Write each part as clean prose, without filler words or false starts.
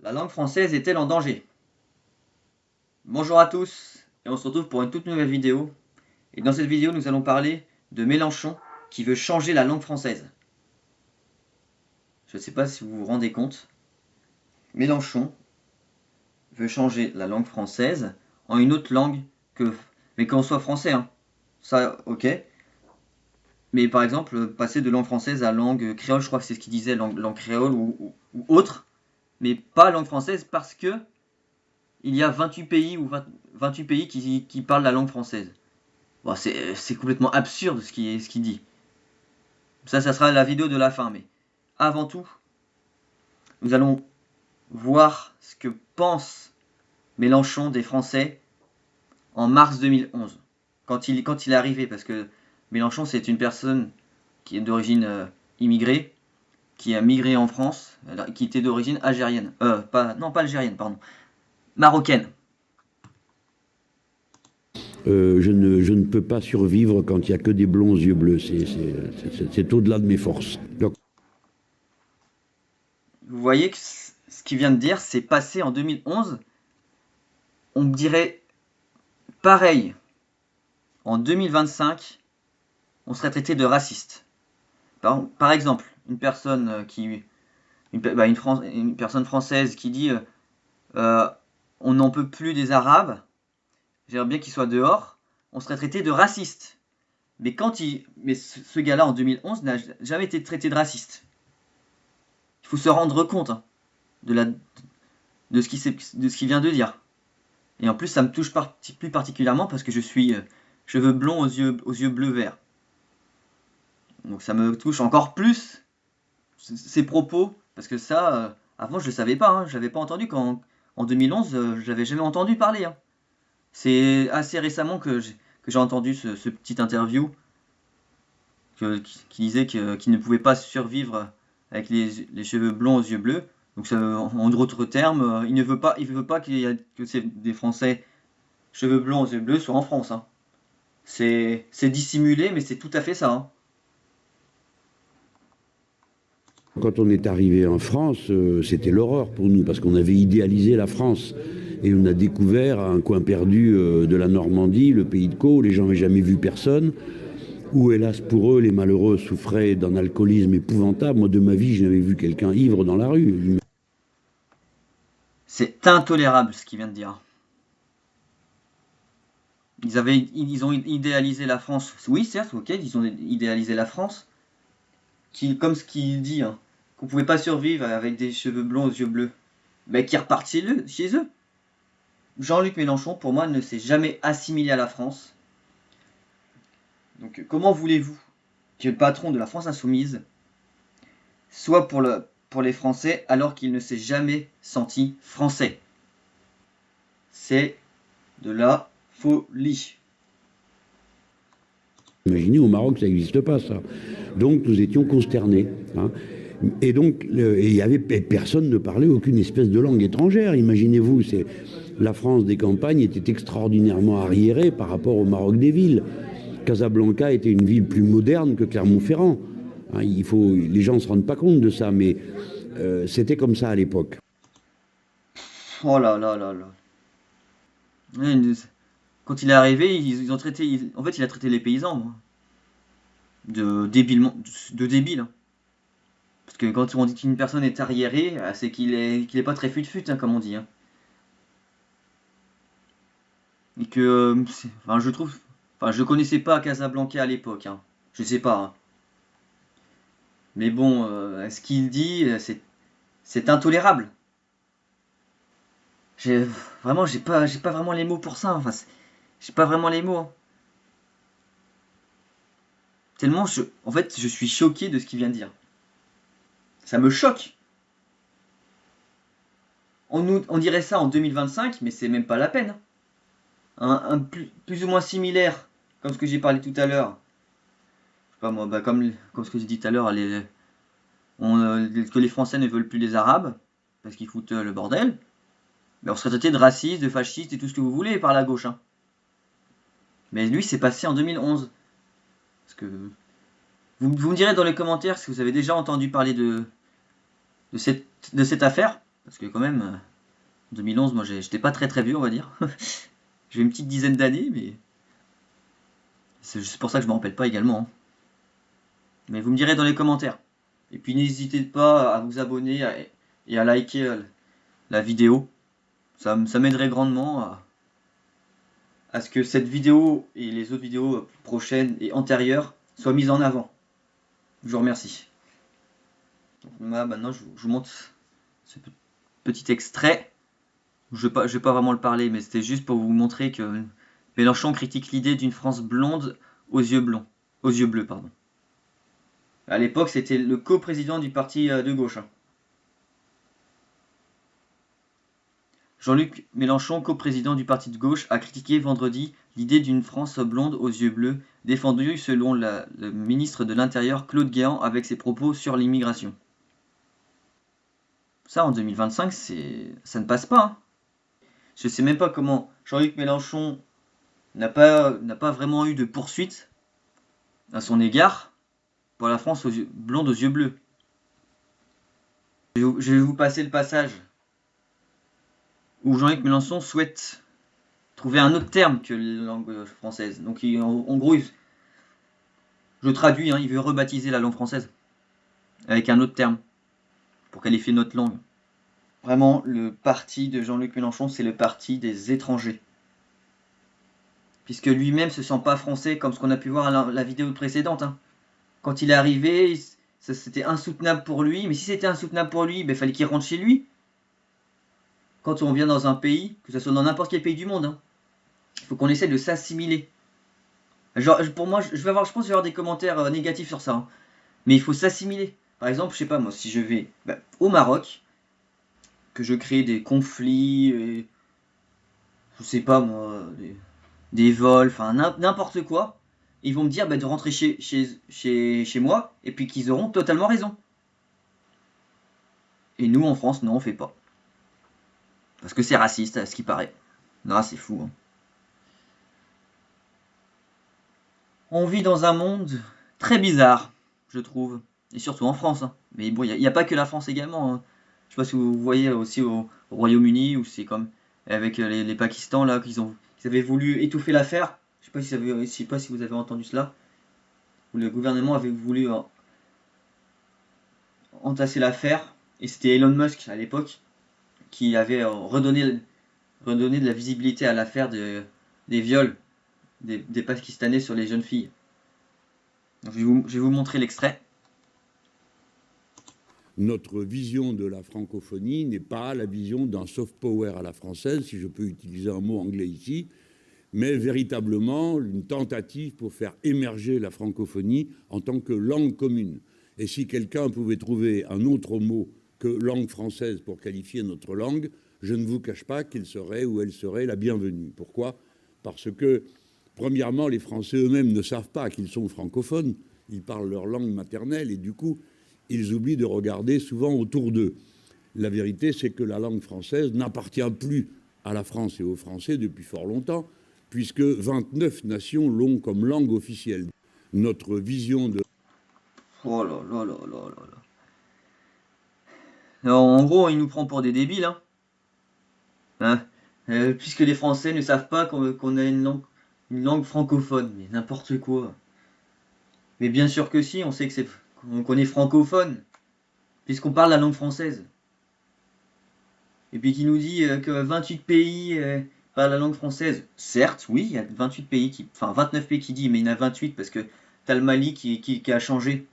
La langue française est-elle en danger? Bonjour à tous, et on se retrouve pour une toute nouvelle vidéo. Et dans cette vidéo, nous allons parler de Mélenchon qui veut changer la langue française. Je ne sais pas si vous vous rendez compte. Mélenchon veut changer la langue française en une autre langue que... Mais qu'on soit français, hein. Ça, ok. Mais par exemple, passer de langue française à langue créole, je crois que c'est ce qu'il disait, langue créole ou autre. Mais pas langue française parce que il y a 28 pays ou 28 pays qui parlent la langue française. Bon, c'est complètement absurde ce qu'il dit. Ça sera la vidéo de la fin. Mais avant tout, nous allons voir ce que pense Mélenchon des Français en mars 2011. Quand il est arrivé, parce que Mélenchon, c'est une personne qui est d'origine immigrée, qui a migré en France, qui était d'origine algérienne. Non, pas algérienne, pardon. Marocaine. Je ne peux pas survivre quand il n'y a que des blonds aux yeux bleus. C'est au-delà de mes forces. Donc... Vous voyez que ce qu'il vient de dire, c'est passé en 2011. On dirait pareil. En 2025, on serait traité de raciste. Par exemple, une personne une personne française qui dit on n'en peut plus des Arabes, j'aimerais bien qu'ils soient dehors, on serait traité de raciste. Mais ce gars-là en 2011 n'a jamais été traité de raciste. Il faut se rendre compte de ce qu'il vient de dire. Et en plus, ça me touche plus particulièrement parce que je suis cheveux blonds aux yeux bleu-vert. Donc ça me touche encore plus ces propos, parce que ça, avant je le savais pas, hein, je l'avais pas entendu en 2011, j'avais jamais entendu parler. Hein. C'est assez récemment que j'ai entendu ce petit interview qui disait qu'il ne pouvait pas survivre avec les cheveux blonds aux yeux bleus. Donc ça, en d'autres termes, il veut pas que des Français cheveux blonds aux yeux bleus soient en France. Hein. C'est dissimulé, mais c'est tout à fait ça. Hein. Quand on est arrivé en France, c'était l'horreur pour nous, parce qu'on avait idéalisé la France. Et on a découvert un coin perdu de la Normandie, le pays de Caux, où les gens n'avaient jamais vu personne, où, hélas pour eux, les malheureux souffraient d'un alcoolisme épouvantable. Moi, de ma vie, je n'avais vu quelqu'un ivre dans la rue. C'est intolérable ce qu'il vient de dire. Ils ont idéalisé la France. Oui, certes, ok, ils ont idéalisé la France. Comme ce qu'il dit, hein, qu'on pouvait pas survivre avec des cheveux blonds aux yeux bleus. Mais qui repartent chez eux. Jean-Luc Mélenchon, pour moi, ne s'est jamais assimilé à la France. Donc, comment voulez-vous que le patron de la France Insoumise soit pour les Français alors qu'il ne s'est jamais senti français? C'est de la folie. Imaginez, au Maroc, ça n'existe pas, ça. Donc, nous étions consternés. Hein. Et donc, personne ne parlait aucune espèce de langue étrangère. Imaginez-vous, la France des campagnes était extraordinairement arriérée par rapport au Maroc des villes. Casablanca était une ville plus moderne que Clermont-Ferrand. Hein, les gens ne se rendent pas compte de ça, mais c'était comme ça à l'époque. Oh là là là là. Quand il est arrivé, ils ont traité. En fait, il a traité les paysans de débiles. Hein. Parce que quand on dit qu'une personne est arriérée, c'est qu'il est pas très fut-fut, hein, comme on dit. Hein. Et que, je trouve, je connaissais pas Casablanca à l'époque. Hein. Je sais pas. Hein. Mais bon, ce qu'il dit, c'est intolérable. J'ai pas vraiment les mots pour ça. Enfin, j'ai pas vraiment les mots. Hein. Tellement, en fait, je suis choqué de ce qu'il vient de dire. Ça me choque. On dirait ça en 2025, mais c'est même pas la peine. Un plus ou moins similaire, comme ce que j'ai parlé tout à l'heure. Je sais pas moi, comme ce que j'ai dit tout à l'heure, que les Français ne veulent plus les Arabes, parce qu'ils foutent le bordel. Mais on serait traité de raciste, de fasciste et tout ce que vous voulez par la gauche. Hein. Mais lui, c'est passé en 2011. Parce que vous me direz dans les commentaires si vous avez déjà entendu parler de cette affaire. Parce que quand même, 2011, moi j'étais pas très très vieux, on va dire. J'ai une petite dizaine d'années, mais c'est pour ça que je me rappelle pas également, hein. Mais vous me direz dans les commentaires. Et puis n'hésitez pas à vous abonner et à liker la vidéo. Ça m'aiderait grandement à ce que cette vidéo et les autres vidéos prochaines et antérieures soient mises en avant. Je vous remercie. Donc là, maintenant, je vous montre ce petit extrait. Je vais pas vraiment le parler, mais c'était juste pour vous montrer que Mélenchon critique l'idée d'une France blonde aux yeux bleus, pardon. À l'époque, c'était le co-président du parti de gauche, hein. Jean-Luc Mélenchon, co-président du parti de gauche, a critiqué vendredi l'idée d'une France blonde aux yeux bleus, défendue selon le ministre de l'Intérieur Claude Guéant avec ses propos sur l'immigration. Ça, en 2025, ça ne passe pas, hein. Je sais même pas comment Jean-Luc Mélenchon n'a pas vraiment eu de poursuite à son égard pour la France blonde aux yeux bleus. Je vais vous passer le passage où Jean-Luc Mélenchon souhaite trouver un autre terme que la langue française. Donc en gros, je traduis, hein, il veut rebaptiser la langue française avec un autre terme pour qualifier notre langue. Vraiment, le parti de Jean-Luc Mélenchon, c'est le parti des étrangers. Puisque lui-même se sent pas français, comme ce qu'on a pu voir à la vidéo précédente, hein. Quand il est arrivé, c'était insoutenable pour lui. Mais si c'était insoutenable pour lui, il fallait qu'il rentre chez lui. Quand on vient dans un pays, que ce soit dans n'importe quel pays du monde, hein, il faut qu'on essaie de s'assimiler. Genre, pour moi, je pense que je vais avoir des commentaires négatifs sur ça, hein. Mais il faut s'assimiler. Par exemple, je sais pas, moi, si je vais au Maroc, que je crée des conflits, et, je sais pas moi, des vols, enfin n'importe quoi, ils vont me dire de rentrer chez moi, et puis qu'ils auront totalement raison. Et nous, en France, non, on fait pas. Parce que c'est raciste, à ce qui paraît. Non, c'est fou, hein. On vit dans un monde très bizarre, je trouve. Et surtout en France, hein. Mais bon, il n'y a pas que la France également, hein. Je sais pas si vous voyez aussi au Royaume-Uni, où c'est comme avec les Pakistans, là, qu'ils avaient voulu étouffer l'affaire. Je sais pas si vous avez entendu cela. Où le gouvernement avait voulu entasser l'affaire. Et c'était Elon Musk, à l'époque, qui avait redonné de la visibilité à l'affaire des viols des Pakistanais sur les jeunes filles. Donc, je vais vous montrer l'extrait. Notre vision de la francophonie n'est pas la vision d'un soft power à la française, si je peux utiliser un mot anglais ici, mais véritablement une tentative pour faire émerger la francophonie en tant que langue commune. Et si quelqu'un pouvait trouver un autre mot que langue française pour qualifier notre langue, je ne vous cache pas qu'il serait ou elle serait la bienvenue. Pourquoi ? Parce que, premièrement, les Français eux-mêmes ne savent pas qu'ils sont francophones, ils parlent leur langue maternelle et du coup, ils oublient de regarder souvent autour d'eux. La vérité, c'est que la langue française n'appartient plus à la France et aux Français depuis fort longtemps, puisque 29 nations l'ont comme langue officielle. Notre vision de... Oh là là là là là là. Alors, en gros, il nous prend pour des débiles, hein. Puisque les Français ne savent pas qu'on a une langue francophone. Mais n'importe quoi. Mais bien sûr que si, on sait qu'on est francophone, puisqu'on parle la langue française. Et puis qui nous dit que 28 pays parlent la langue française. Certes, oui, il y a 28 pays enfin 29 pays qui disent, mais il y en a 28 parce que t'as le Mali qui a changé,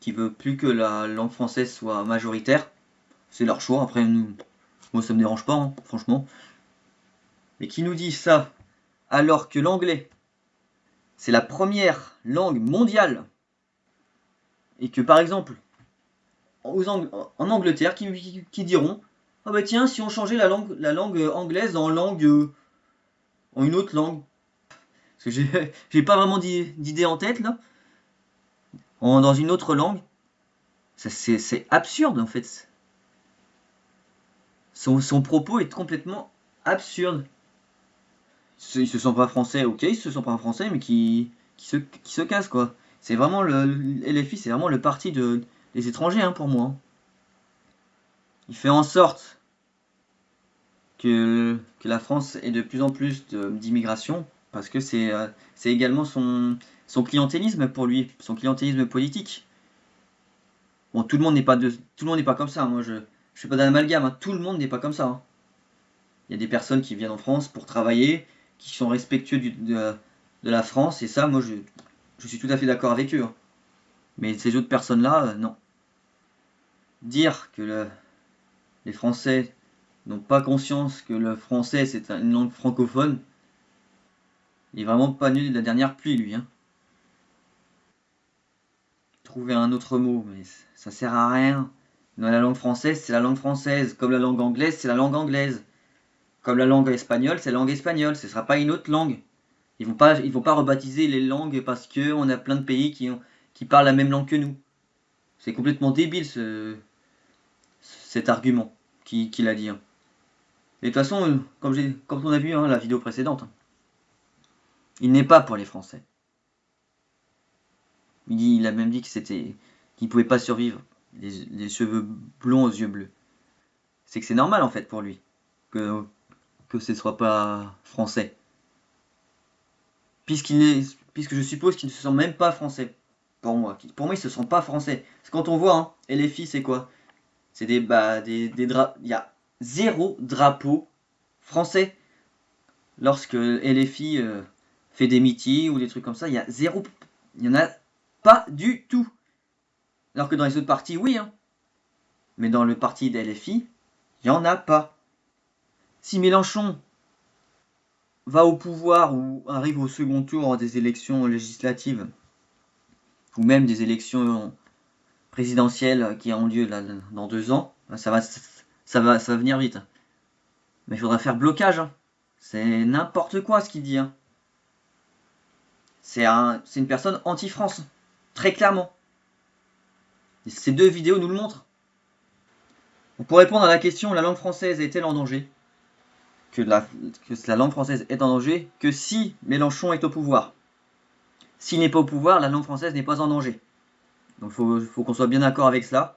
qui veut plus que la langue française soit majoritaire. C'est leur choix, après, moi ça me dérange pas, hein, franchement. Mais qui nous dit ça, alors que l'anglais, c'est la première langue mondiale, et que par exemple, en Angleterre, qui diront, ah bah tiens, si on changeait la langue anglaise en une autre langue, parce que j'ai pas vraiment d'idée en tête là, dans une autre langue, c'est absurde en fait. Son propos est complètement absurde. Il se sent pas français, ok, il se sent pas français, mais qui se casse quoi. C'est vraiment LFI, c'est vraiment le parti des étrangers, hein, pour moi. Il fait en sorte que la France ait de plus en plus d'immigration, parce que c'est également son clientélisme pour lui, son clientélisme politique. Bon, tout le monde n'est pas comme ça. Moi, je fais pas d'amalgame. Hein. Tout le monde n'est pas comme ça. Hein. Il y a des personnes qui viennent en France pour travailler, qui sont respectueux de la France, et ça, moi, je suis tout à fait d'accord avec eux. Hein. Mais ces autres personnes-là, non. Dire que les Français n'ont pas conscience que le français c'est une langue francophone, il est vraiment pas venu de la dernière pluie, lui. Hein. Trouver un autre mot, mais ça sert à rien. Dans la langue française, c'est la langue française. Comme la langue anglaise, c'est la langue anglaise. Comme la langue espagnole, c'est la langue espagnole. Ce ne sera pas une autre langue. Ils vont pas rebaptiser les langues parce que on a plein de pays qui parlent la même langue que nous. C'est complètement débile cet argument qu'il a dit. Hein. Et de toute façon, comme on a vu hein, la vidéo précédente, hein, il n'est pas pour les Français. Il a même dit qu'il ne pouvait pas survivre. Les cheveux blonds aux yeux bleus. C'est que c'est normal en fait pour lui que ce ne soit pas français. Puisque je suppose qu'il ne se sent même pas français. Pour moi, il se sent pas français. Parce que quand on voit, hein, LFI c'est quoi? C'est des drapeaux. Il y a 0 drapeau français. Lorsque LFI fait des meetings ou des trucs comme ça, il y a 0. Il y en a pas du tout. Alors que dans les autres partis, oui. Hein. Mais dans le parti des LFI, il n'y en a pas. Si Mélenchon va au pouvoir ou arrive au second tour des élections législatives, ou même des élections présidentielles qui ont lieu là, dans 2 ans, ça va venir vite. Mais il faudra faire blocage. Hein. C'est n'importe quoi ce qu'il dit. Hein. C'est une personne anti-France, très clairement. Et ces 2 vidéos nous le montrent. Pour répondre à la question, la langue française est-elle en danger? Que la langue française est en danger que si Mélenchon est au pouvoir. S'il n'est pas au pouvoir, la langue française n'est pas en danger. Donc il faut qu'on soit bien d'accord avec cela.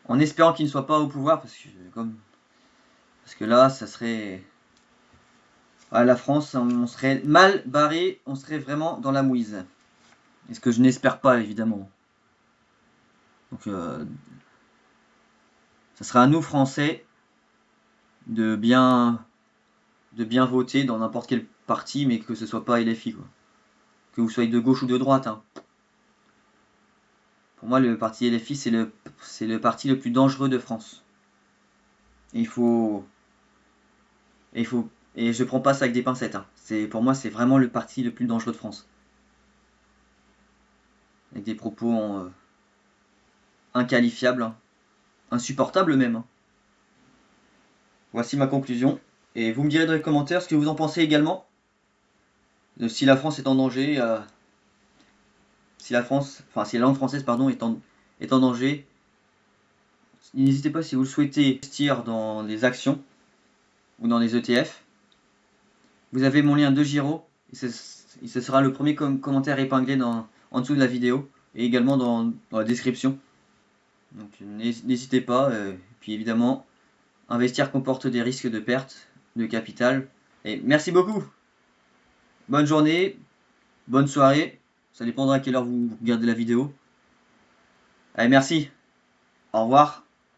En espérant qu'il ne soit pas au pouvoir, parce que là, ça serait... À la France, on serait mal barré, on serait vraiment dans la mouise. Et ce que je n'espère pas, évidemment. Donc, ça sera à nous, Français, de bien voter dans n'importe quel parti, mais que ce soit pas LFI, quoi. Que vous soyez de gauche ou de droite. Hein. Pour moi, le parti LFI, c'est le parti le plus dangereux de France. Et et je prends pas ça avec des pincettes. Hein. Pour moi, c'est vraiment le parti le plus dangereux de France. Avec des propos inqualifiables, hein. Insupportables même. Hein. Voici ma conclusion. Et vous me direz dans les commentaires ce que vous en pensez également. Si la France est en danger, si la langue française pardon, est en danger, n'hésitez pas si vous le souhaitez investir dans les actions ou dans les ETF. Vous avez mon lien de Giro, et ce sera le premier commentaire épinglé en dessous de la vidéo et également dans la description. Donc n'hésitez pas, et puis évidemment, investir comporte des risques de perte de capital. Et merci beaucoup. Bonne journée, bonne soirée, ça dépendra à quelle heure vous regardez la vidéo. Allez, merci, au revoir.